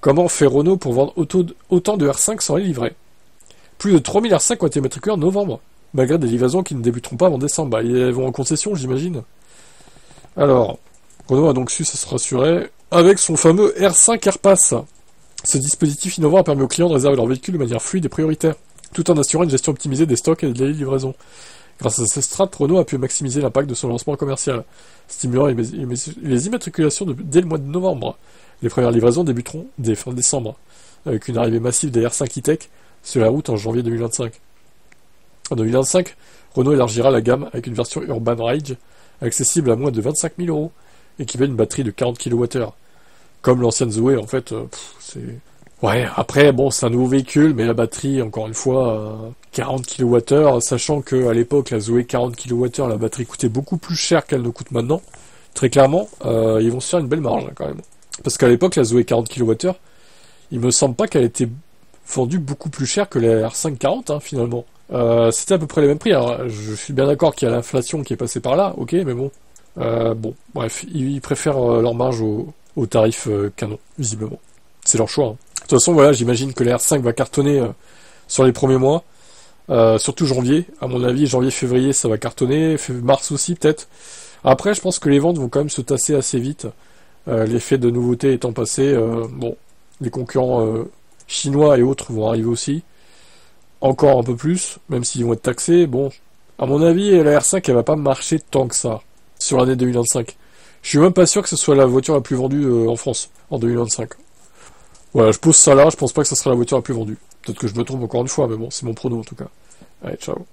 Comment fait Renault pour vendre autant de R5 sans les livrer? Plus de 3000 R5 ont été matriculés en novembre, malgré des livraisons qui ne débuteront pas avant décembre. Bah, ils vont en concession, j'imagine. Alors, Renault a donc su se rassurer avec son fameux R5 AirPass. Ce dispositif innovant a permis aux clients de réserver leur véhicule de manière fluide et prioritaire, tout en assurant une gestion optimisée des stocks et des livraisons. Grâce à ces strates, Renault a pu maximiser l'impact de son lancement commercial, stimulant les immatriculations dès le mois de novembre. Les premières livraisons débuteront dès fin décembre, avec une arrivée massive des R5 e-Tech sur la route en janvier 2025. En 2025, Renault élargira la gamme avec une version Urban Rage, accessible à moins de 25 000 euros, équipée d'une batterie de 40 kWh. Comme l'ancienne Zoé, en fait, c'est... Ouais, après, bon, c'est un nouveau véhicule, mais la batterie, encore une fois, 40 kWh, sachant qu'à l'époque, la Zoé 40 kWh, la batterie coûtait beaucoup plus cher qu'elle ne coûte maintenant. Très clairement, ils vont se faire une belle marge, quand même. Parce qu'à l'époque, la Zoé 40 kWh, il me semble pas qu'elle était vendue beaucoup plus cher que la R5 40, hein, finalement. C'était à peu près les mêmes prix. Alors, je suis bien d'accord qu'il y a l'inflation qui est passée par là, ok, mais bon. Bon, bref, ils préfèrent leur marge au tarif canon, visiblement. C'est leur choix, hein. De toute façon, voilà, j'imagine que la R5 va cartonner sur les premiers mois, surtout janvier. À mon avis, janvier-février, ça va cartonner, mars aussi peut-être. Après, je pense que les ventes vont quand même se tasser assez vite. L'effet de nouveauté étant passé, bon, les concurrents chinois et autres vont arriver aussi. Encore un peu plus, même s'ils vont être taxés. Bon, à mon avis, la R5, elle va pas marcher tant que ça sur l'année 2025. Je suis même pas sûr que ce soit la voiture la plus vendue en France en 2025. Voilà, je pose ça là, je pense pas que ça sera la voiture la plus vendue. Peut-être que je me trompe encore une fois, mais bon, c'est mon prono en tout cas. Allez, ciao.